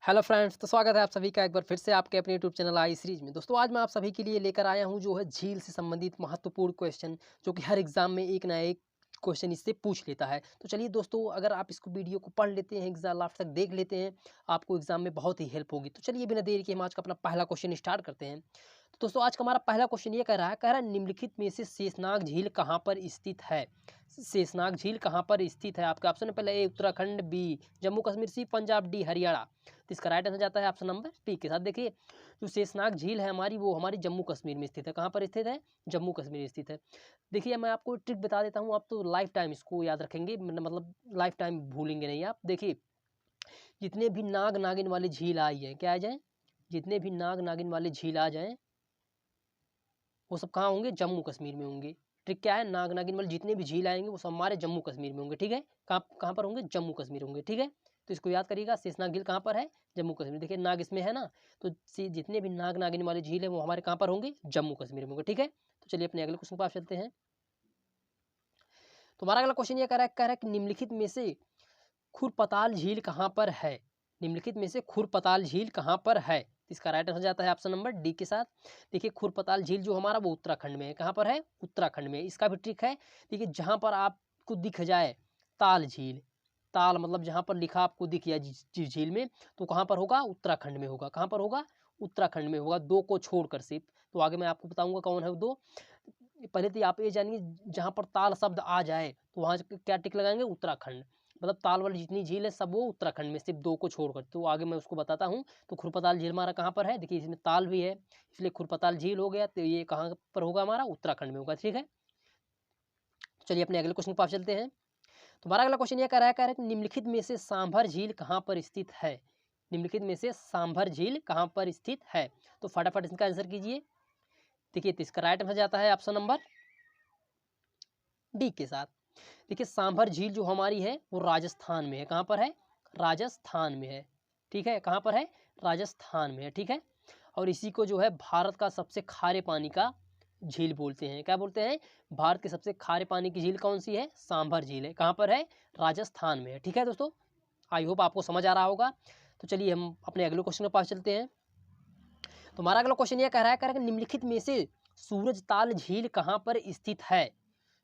Hello friends, तो स्वागत है आप सभी का एक बार फिर से आपके अपने यूट्यूब चैनल आई सीरीज में। दोस्तों आज मैं आप सभी के लिए लेकर आया हूं जो है झील से संबंधित महत्वपूर्ण क्वेश्चन, जो कि हर एग्जाम में एक ना एक क्वेश्चन इससे पूछ लेता है। तो चलिए दोस्तों, अगर आप इसको वीडियो को पढ़ लेते हैं, एग्जाम लास्ट तक देख लेते हैं, आपको एग्जाम में बहुत ही हेल्प होगी। तो चलिए बिना देरी के हम आज का अपना पहला क्वेश्चन स्टार्ट करते हैं। तो दोस्तों आज का हमारा पहला क्वेश्चन ये कह रहा है निम्नलिखित में से शेषनाग झील कहाँ पर स्थित है। शेषनाग झील कहाँ पर स्थित है? आपका ऑप्शन है पहले ए उत्तराखंड, बी जम्मू कश्मीर, सी पंजाब, डी हरियाणा। तो इसका राइट आंसर जाता है ऑप्शन नंबर डी के साथ। देखिए जो शेषनाग झील है हमारी, वो हमारी जम्मू कश्मीर में स्थित है। कहाँ पर स्थित है? जम्मू कश्मीर में स्थित है। देखिए मैं आपको ट्रिक बता देता हूँ, आप तो लाइफ टाइम इसको याद रखेंगे, मतलब लाइफ टाइम भूलेंगे नहीं आप। देखिए जितने भी नाग नागिन वाले झील आई है, क्या आ जाए, जितने भी नाग नागिन वाले झील आ जाएं, वो सब कहाँ होंगे? जम्मू कश्मीर में होंगे। ट्रिक क्या है? नाग नागिन वाले जितने भी झील आएंगे वो सब हमारे जम्मू कश्मीर में होंगे। ठीक है, कहाँ कहाँ पर होंगे? जम्मू कश्मीर होंगे। ठीक है, तो इसको याद करिएगा, शेषनाग झील कहाँ पर है? जम्मू कश्मीर। देखिए नाग इसमें है ना, तो जितने भी नाग नागिन वाले झील है वो हमारे कहाँ पर होंगे? जम्मू कश्मीर में होंगे। ठीक है, तो चलिए अपने अगले क्वेश्चन पर चलते हैं। तो हमारा अगला क्वेश्चन ये कह रहा है कि निम्नलिखित में से खुरपताल झील कहाँ पर है? निम्नलिखित में से खुरपताल झील कहाँ पर है? इसका राइट आंसर जाता है ऑप्शन नंबर डी के साथ। देखिए खुरपताल झील जो हमारा वो उत्तराखंड में है। कहाँ पर है? उत्तराखंड में। इसका भी ट्रिक है। देखिए जहाँ पर आपको दिख जाए ताल झील, ताल मतलब जहाँ पर लिखा आपको दिख जाए जिस झील में, तो कहाँ पर होगा? उत्तराखंड में होगा। कहाँ पर होगा? उत्तराखंड में होगा, दो को छोड़कर सिर्फ। तो आगे मैं आपको बताऊंगा कौन है वो दो। पहले तो आप ये जानिए, जहाँ पर ताल शब्द आ जाए तो वहाँ क्या टिक लगाएंगे? उत्तराखंड। मतलब ताल वाली जितनी झील है सब वो उत्तराखंड में, सिर्फ दो को छोड़कर। तो आगे मैं उसको बताता हूँ। तो खुरपताल झील हमारा कहाँ पर है? देखिए इसमें ताल भी है, इसलिए खुरपताल झील हो गया। तो ये कहाँ पर होगा? हमारा उत्तराखंड में होगा। ठीक है, चलिए अपने अगले क्वेश्चन पर चलते हैं। तो हमारा अगला क्वेश्चन ये कह रहा है कि निम्नलिखित में से सांभर झील कहाँ पर स्थित है? निम्नलिखित में से सांभर झील कहाँ पर स्थित है? तो फटाफट इसका आंसर कीजिए। देखिए तो इसका राइट आंसर जाता है ऑप्शन नंबर डी के साथ। देखिए सांभर झील जो हमारी है वो राजस्थान में है। कहाँ पर है? राजस्थान में है। ठीक है, कहाँ पर है? राजस्थान में है। ठीक है, और इसी को जो है भारत का सबसे खारे पानी का झील बोलते हैं। क्या बोलते हैं? भारत के सबसे खारे पानी की झील कौन सी है? सांभर झील है। कहाँ पर है? राजस्थान में है। ठीक है दोस्तों, आई होप आपको समझ आ रहा होगा। तो चलिए हम अपने अगले क्वेश्चन के पास चलते हैं। तो हमारा अगला क्वेश्चन ये कह रहा है कि निम्नलिखित में से सूरजताल झील कहाँ पर स्थित है?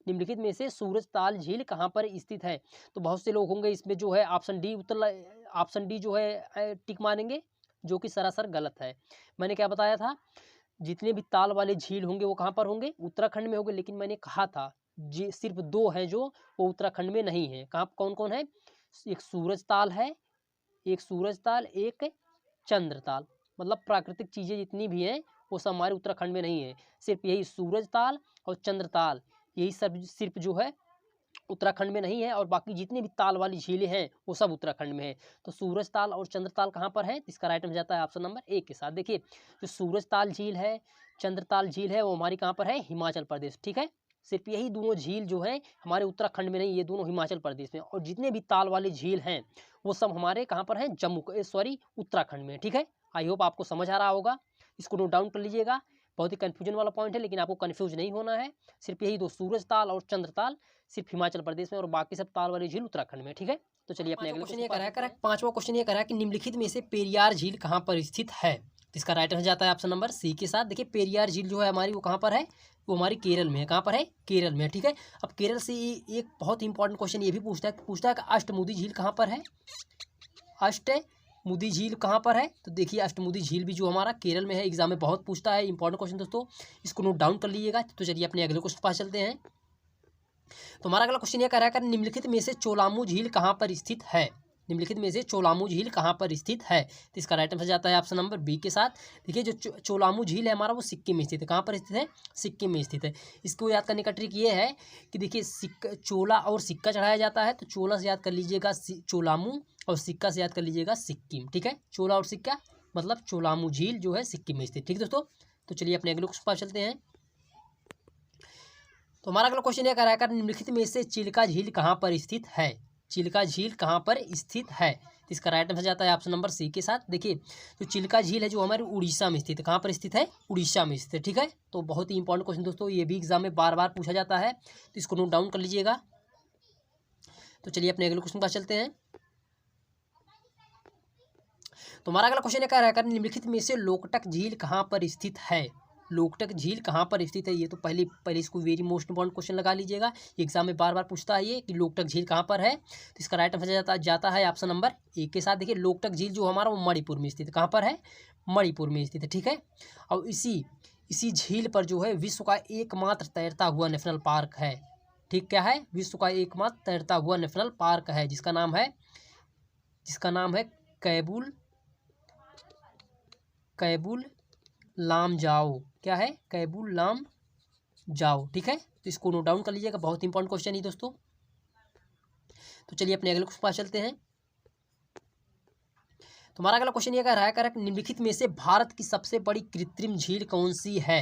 निम्नलिखित में से सूरजताल झील कहाँ पर स्थित है? तो बहुत से लोग होंगे इसमें जो है ऑप्शन डी जो है टिक मारेंगे, जो कि सरासर गलत है। मैंने क्या बताया था? जितने भी ताल वाले झील होंगे वो कहाँ पर होंगे? उत्तराखंड में होंगे। लेकिन मैंने कहा था जी सिर्फ दो हैं जो वो उत्तराखंड में नहीं है। कहाँ कौन कौन है? एक सूरज ताल है, एक सूरज ताल, एक चंद्र ताल। मतलब प्राकृतिक चीज़ें जितनी भी हैं वो सब हमारे उत्तराखंड में नहीं है। सिर्फ यही सूरज ताल और चंद्र ताल, यही सब सिर्फ जो है उत्तराखंड में नहीं है, और बाकी जितनी भी ताल वाली झीलें हैं वो सब उत्तराखंड में है। तो सूरज ताल और चंद्र ताल कहाँ पर है? इसका राइट आंसर जाता है ऑप्शन नंबर ए के साथ। देखिए जो सूरज ताल झील है, चंद्र ताल झील है, वो हमारी कहाँ पर है? हिमाचल प्रदेश। ठीक है, सिर्फ यही दोनों झील जो है हमारे उत्तराखंड में नहीं, ये दोनों हिमाचल प्रदेश में। और जितने भी ताल वाले झील हैं वो सब हमारे कहाँ पर हैं? उत्तराखंड में। ठीक है, आई होप आपको समझ आ रहा होगा। इसको नोट डाउन कर लीजिएगा। बहुत ही कन्फ्यूजन वाला पॉइंट है, लेकिन आपको कन्फ्यूज नहीं होना है। सिर्फ यही दो, सूरज ताल और चंद्र ताल, सिर्फ हिमाचल प्रदेश में, और बाकी सब ताल वाली झील उत्तराखंड में। ठीक है, तो चलिए अपने अगले क्वेश्चन ये कह पांचवा क्वेश्चन ये कह रहा है कि निम्नलिखित में से पेरियार झील कहाँ पर स्थित है? इसका राइट आंसर जाता है ऑप्शन नंबर सी के साथ। देखिए पेरियार झील जो है हमारी वो कहाँ पर है? वो हमारी केरल में है। कहाँ पर है? केरल में। ठीक है, अब केरल से एक बहुत इंपॉर्टेंट क्वेश्चन ये भी पूछता है कि अष्टमुदी झील कहाँ पर है? अष्टमुदी झील कहाँ पर है? तो देखिए अष्टमुदी झील भी जो हमारा केरल में है, एग्जाम में बहुत पूछता है, इंपॉर्टेंट क्वेश्चन दोस्तों, इसको नोट डाउन कर लीजिएगा। तो चलिए अपने अगले क्वेश्चन पास चलते हैं। तो हमारा अगला क्वेश्चन ये कह रहा है कि निम्नलिखित में से चोलामू झील कहाँ पर स्थित है? निम्नलिखित में से चोलामू झील कहाँ पर स्थित है? तो इसका राइट आंसर जाता है ऑप्शन नंबर बी के साथ। देखिए जो चोलामू झील है हमारा वो सिक्किम में स्थित है। कहाँ पर स्थित है? सिक्किम में स्थित है। इसको याद करने का ट्रिक ये है कि देखिए चोला और सिक्का चढ़ाया जाता है, तो चोला से याद कर लीजिएगा चोलामू, और सिक्का से याद कर लीजिएगा सिक्किम। ठीक है, चोला और सिक्का मतलब चोलामू झील जो है सिक्किम में स्थित। ठीक है दोस्तों, तो चलिए अपने अगले क्वेश्चन पर चलते हैं। तो हमारा अगला क्वेश्चन ये कह रहा है निम्नलिखित में से चिल्का झील कहाँ पर स्थित है? चिल्का झील कहाँ पर स्थित है? तो इसका राइट आंसर जाता है ऑप्शन नंबर सी के साथ। देखिए जो चिल्का झील है जो हमारे उड़ीसा में स्थित है। कहाँ पर स्थित है? उड़ीसा में स्थित है। ठीक है, तो बहुत ही इंपॉर्टेंट क्वेश्चन दोस्तों, ये भी एग्जाम में बार बार पूछा जाता है, तो इसको नोट डाउन कर लीजिएगा। तो चलिए अपने अगले क्वेश्चन पर चलते हैं। तो हमारा अगला क्वेश्चन क्या रहेगा, निम्नलिखित में से लोकटक झील कहाँ पर स्थित है। लोकटक झील कहाँ पर स्थित है, ये तो पहले इसको वेरी मोस्ट इंपॉर्टेंट क्वेश्चन लगा लीजिएगा, एग्जाम में बार बार पूछता है ये कि लोकटक झील कहाँ पर है। तो इसका राइट आंसर जाता है ऑप्शन नंबर ए के साथ। देखिए लोकटक झील जो हमारा वो मणिपुर में स्थित है। कहाँ पर है, मणिपुर में स्थित है, ठीक है। और इसी झील पर जो है विश्व का एकमात्र तैरता हुआ नेशनल पार्क है। ठीक, क्या है, विश्व का एकमात्र तैरता हुआ नेशनल पार्क है, जिसका नाम है कैबुल लामजाओ। क्या है, कैबुल लामजाओ, ठीक है। तो इसको नोट डाउन कर लीजिएगा, बहुत इंपॉर्टेंट क्वेश्चन है दोस्तों। तो चलिए अपने अगले क्वेश्चन पास चलते हैं। तो हमारा अगला क्वेश्चन ये कह रहा है, निम्नलिखित में से भारत की सबसे बड़ी कृत्रिम झील कौन सी है।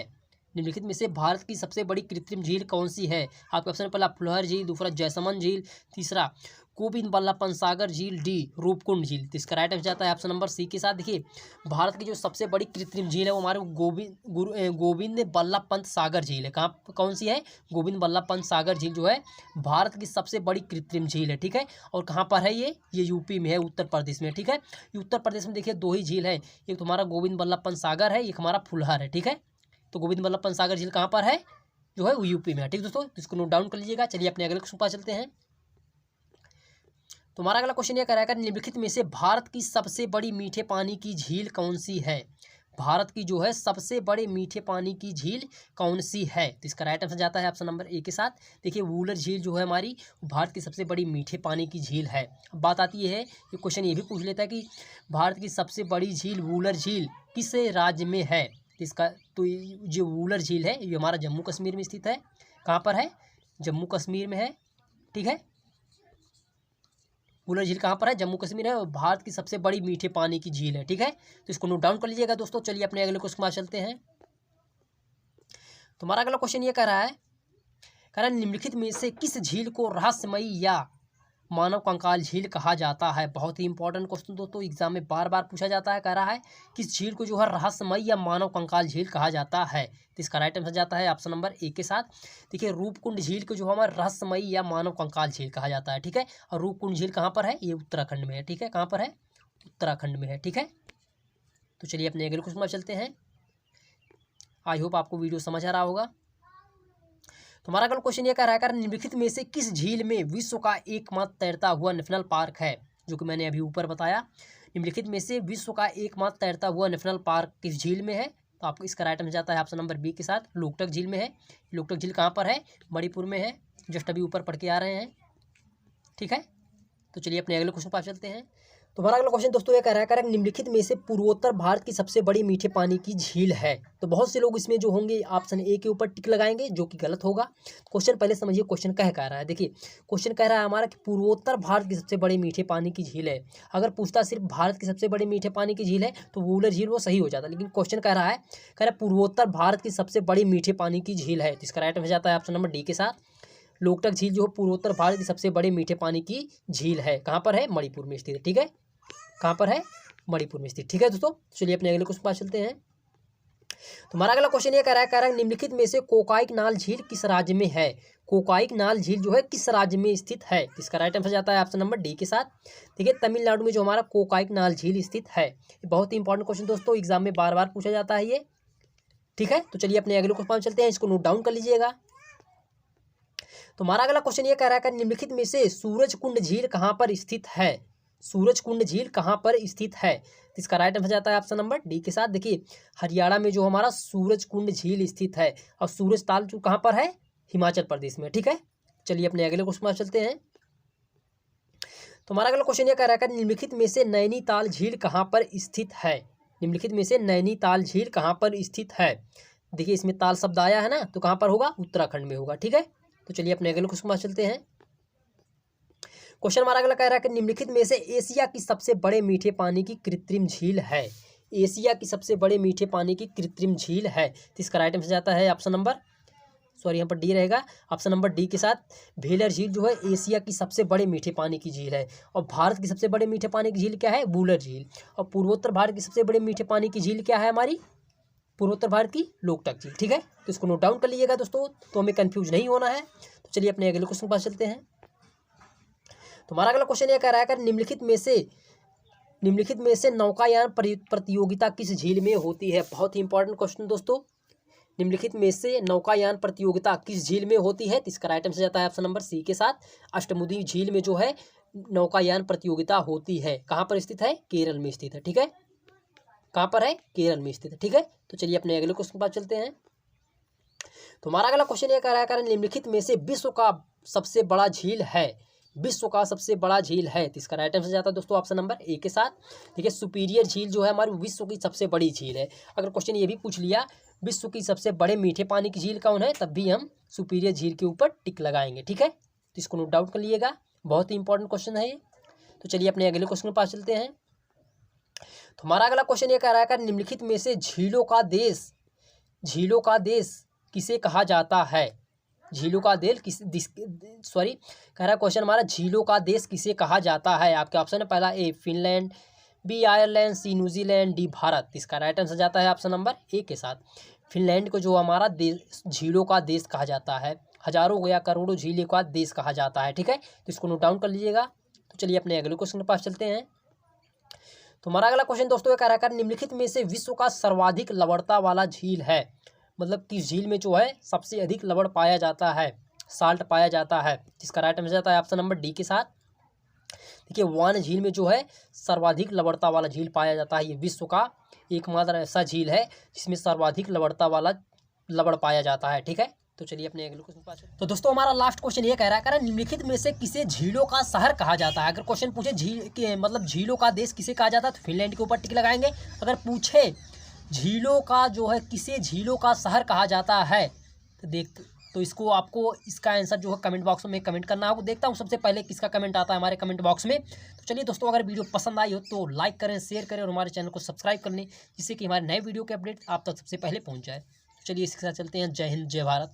निम्नलिखित में से भारत की सबसे बड़ी कृत्रिम झील कौन सी है। आपका ऑप्शन पहला फुलहर झील, दूसरा जयसमंद झील, तीसरा गोविंद बल्लभ पंत सागर झील, डी रूपकुंड झील। तो इसका राइट आंसर जाता है ऑप्शन नंबर सी के साथ। देखिए भारत की जो सबसे बड़ी कृत्रिम झील है वो हमारे गोविंद बल्लभ पंत सागर झील है। कहाँ, कौन सी है, गोविंद बल्लभ पंत सागर झील जो है भारत की सबसे बड़ी कृत्रिम झील है, ठीक है। और कहाँ पर है ये यूपी में है, उत्तर प्रदेश में, ठीक है। ये उत्तर प्रदेश में देखिए दो ही झील है, एक तो हमारा गोविंद बल्लभ पंत सागर है, एक हमारा फुलहर है, ठीक है। तो गोविंद बल्लभ पंत सागर झील कहाँ पर है, जो है वो यूपी में है, ठीक दोस्तों। तो इसको नोट डाउन कर लीजिएगा। चलिए अपने अगले क्वेश्चन पर चलते हैं। तो हमारा अगला क्वेश्चन ये कराएगा, निम्नलिखित में से भारत की सबसे बड़ी मीठे पानी की झील कौन सी है। भारत की जो है सबसे बड़े मीठे पानी की झील कौन सी है। तो इसका राइट आंसर जाता है ऑप्शन नंबर ए के साथ। देखिए वूलर झील जो है हमारी भारत की सबसे बड़ी मीठे पानी की झील है। अब बात आती है, ये क्वेश्चन ये भी पूछ लेता है कि भारत की सबसे बड़ी झील वूलर झील किस राज्य में है। इसका तो जो वूलर झील है ये हमारा जम्मू कश्मीर में स्थित है। कहाँ पर है, जम्मू कश्मीर में है, ठीक है। वूलर झील कहाँ पर है, जम्मू कश्मीर है, और भारत की सबसे बड़ी मीठे पानी की झील है, ठीक है। तो इसको नोट डाउन कर लीजिएगा दोस्तों। चलिए अपने अगले क्वेश्चन में चलते हैं। तो हमारा अगला क्वेश्चन ये कह रहा है निम्नलिखित में से किस झील को रहस्यमयी या मानव कंकाल झील कहा जाता है। बहुत ही इंपॉर्टेंट क्वेश्चन दोस्तों, एग्जाम में बार बार पूछा जाता है। कह रहा है किस झील को जो है रहस्यमयी या मानव कंकाल झील कहा जाता है। तो इसका राइट आंसर जाता है ऑप्शन नंबर ए के साथ। देखिए रूपकुंड झील को जो हमारा रहस्यमयी या मानव कंकाल झील कहा जाता है, ठीक है। और रूपकुंड झील कहाँ पर है, ये उत्तराखंड में है, ठीक है। कहाँ पर है, उत्तराखंड में है, ठीक है। तो चलिए अपने अगले क्वेश्चन में चलते हैं। आई होप आपको वीडियो समझ आ रहा होगा। तो हमारा अगला क्वेश्चन ये कह रहा है, निम्नलिखित में से किस झील में विश्व का एकमात्र तैरता हुआ नेशनल पार्क है। जो कि मैंने अभी ऊपर बताया, निम्नलिखित में से विश्व का एकमात्र तैरता हुआ नेशनल पार्क किस झील में है। तो आपको इसका राइट आंसर जाता है ऑप्शन नंबर बी के साथ, लोकटक झील में है। लोकटक झील कहाँ पर है, मणिपुर में है, जस्ट अभी ऊपर पढ़ के आ रहे हैं, ठीक है। तो चलिए अपने अगले क्वेश्चन पर चलते हैं। तो हमारा अगला क्वेश्चन दोस्तों ये कह रहा है, निम्नलिखित में से पूर्वोत्तर भारत की सबसे बड़ी मीठे पानी की झील है। तो बहुत से लोग इसमें जो होंगे ऑप्शन ए के ऊपर टिक लगाएंगे, जो कि गलत होगा। क्वेश्चन पहले समझिए, क्वेश्चन कह रहा है। देखिए क्वेश्चन कह रहा है हमारा कि पूर्वोत्तर भारत की सबसे बड़ी मीठे पानी की झील है। अगर पूछता सिर्फ भारत की सबसे बड़ी मीठे पानी की झील है तो वूलर झील वो सही हो जाता, लेकिन क्वेश्चन कह रहा है पूर्वोत्तर भारत की सबसे बड़ी मीठे पानी की झील है। तो इसका राइट आंसर जाता है ऑप्शन नंबर डी के साथ। लोकटक झील जो पूर्वोत्तर भारत की सबसे बड़ी मीठे पानी की झील है। कहाँ पर है, मणिपुर में स्थित है, ठीक है। कहाँ पर है, मणिपुर में स्थित, ठीक है दोस्तों। चलिए अपने अगले क्वेश्चन पर चलते हैं। तो हमारा अगला क्वेश्चन ये कह रहा है निम्नलिखित में से कोकाइक नाल झील किस राज्य में है। कोकाइक नाल झील जो है किस राज्य में स्थित है। इसका राइट आंसर जाता है ऑप्शन नंबर डी के साथ। देखिए तमिलनाडु में जो हमारा कोकाइक नाल झील स्थित है। ये बहुत ही इंपॉर्टेंट क्वेश्चन दोस्तों, एग्जाम में बार बार पूछा जाता है ये, ठीक है। तो चलिए अपने अगले क्वेश्चन पर चलते हैं, इसको नोट डाउन कर लीजिएगा। तो हमारा अगला क्वेश्चन ये कह रहा है निम्नलिखित में से सूरजकुंड झील कहाँ पर स्थित है। सूरजकुंड झील कहाँ पर स्थित है। तो इसका राइट आंसर जाता है ऑप्शन नंबर डी के साथ। देखिए हरियाणा में जो हमारा सूरजकुंड झील स्थित है, और सूरज ताल जो कहाँ पर है, हिमाचल प्रदेश में, ठीक है। चलिए अपने अगले क्वेश्चन पर चलते हैं। तो हमारा अगला क्वेश्चन ये कह रहा है निम्नलिखित में से नैनीताल झील कहाँ पर स्थित है। निम्नलिखित में से नैनीताल झील कहाँ पर स्थित है। देखिए इसमें ताल शब्द आया है ना, तो कहाँ पर होगा, उत्तराखंड में होगा, ठीक है। तो चलिए अपने अगले क्वेश्चन पर चलते हैं। क्वेश्चन हमारा अगला कह रहा है कि निम्नलिखित में से एशिया की सबसे बड़े मीठे पानी की कृत्रिम झील है। एशिया की सबसे बड़े मीठे पानी की कृत्रिम झील है। तो इसका राइट आंसर जाता है ऑप्शन नंबर, सॉरी यहाँ पर डी रहेगा, ऑप्शन नंबर डी के साथ। भेलर झील जो है एशिया की सबसे बड़े मीठे पानी की झील है। और भारत की सबसे बड़े मीठे पानी की झील क्या है, वूलर झील। और पूर्वोत्तर भारत की सबसे बड़े मीठे पानी की झील क्या है, हमारी पूर्वोत्तर भारत की लोकटक झील, ठीक है। तो इसको नोट डाउन कर लीजिएगा दोस्तों, तो हमें कंफ्यूज नहीं होना है। तो चलिए अपने अगले क्वेश्चन पर चलते हैं। तो हमारा अगला क्वेश्चन ये कह रहा है निम्नलिखित में से निम्नलिखित में से नौकायान प्रतियोगिता किस झील में होती है? बहुत ही इंपॉर्टेंट क्वेश्चन दोस्तों। निम्नलिखित में से नौकायान प्रतियोगिता किस झील में होती है? तो इसका राइट आंसर जाता है ऑप्शन नंबर सी के साथ। अष्टमुदी झील में जो है नौकायान प्रतियोगिता होती है। कहाँ पर स्थित है? केरल में स्थित है। ठीक है, कहाँ पर है? केरल में स्थित है। ठीक है, तो चलिए अपने अगले क्वेश्चन पर चलते हैं। तो हमारा अगला क्वेश्चन ये कह रहा है निम्नलिखित में से विश्व का सबसे बड़ा झील है, विश्व का सबसे बड़ा झील है। तो इसका राइट आंसर जाता है दोस्तों ऑप्शन नंबर ए के साथ। देखिए सुपीरियर झील जो है हमारी विश्व की सबसे बड़ी झील है। अगर क्वेश्चन ये भी पूछ लिया विश्व की सबसे बड़े मीठे पानी की झील कौन है, तब भी हम सुपीरियर झील के ऊपर टिक लगाएंगे। ठीक है, तो इसको नोट डाउन कर लीजिएगा, बहुत ही इंपॉर्टेंट क्वेश्चन है ये। तो चलिए अपने अगले क्वेश्चन के पास चलते हैं। तो हमारा अगला क्वेश्चन ये कह रहा है निम्नलिखित में से झीलों का देश किसे कहा जाता है? झीलों का देश कह रहा क्वेश्चन हमारा झीलों का देश किसे कहा जाता है? आपके ऑप्शन है पहला ए फिनलैंड, बी आयरलैंड, सी न्यूजीलैंड, डी भारत। इसका राइट आंसर जाता है ऑप्शन नंबर ए के साथ। फिनलैंड को जो हमारा देश झीलों का देश कहा जाता है, हजारों या करोड़ों झीलों का देश कहा जाता है। ठीक है, तो इसको नोट डाउन कर लीजिएगा। तो चलिए अपने अगले क्वेश्चन के पास चलते हैं। तो हमारा अगला क्वेश्चन दोस्तों ये कह रहा है निम्नलिखित में से विश्व का सर्वाधिक लवणता वाला झील है, मतलब किस झील में जो है सबसे अधिक लवण पाया जाता है, साल्ट पाया जाता है। जिसका राइट आंसर जाता है ऑप्शन नंबर डी के साथ। देखिए वान झील में जो है सर्वाधिक लवणता वाला झील पाया जाता है। ये विश्व का एकमात्र ऐसा झील है जिसमें सर्वाधिक लवणता वाला लवण पाया जाता है। ठीक है, तो चलिए अपने अगले क्वेश्चन पास। तो दोस्तों हमारा लास्ट क्वेश्चन ये कह रहा है निम्नलिखित में से किसे झीलों का शहर कहा जाता है? अगर क्वेश्चन पूछे झील के मतलब झीलों का देश किसे कहा जाता है तो फिनलैंड के ऊपर टिक लगाएंगे। अगर पूछे झीलों का जो है किसे झीलों का शहर कहा जाता है तो इसको आपको इसका आंसर जो है कमेंट बॉक्स में कमेंट करना होगा। देखता हूँ सबसे पहले किसका कमेंट आता है हमारे कमेंट बॉक्स में। तो चलिए दोस्तों अगर वीडियो पसंद आई हो तो लाइक करें, शेयर करें और हमारे चैनल को सब्सक्राइब कर लें, जिससे कि हमारे नए वीडियो के अपडेट आप तक सबसे पहले पहुँच जाए। तो चलिए इसके साथ चलते हैं। जय हिंद, जय भारत।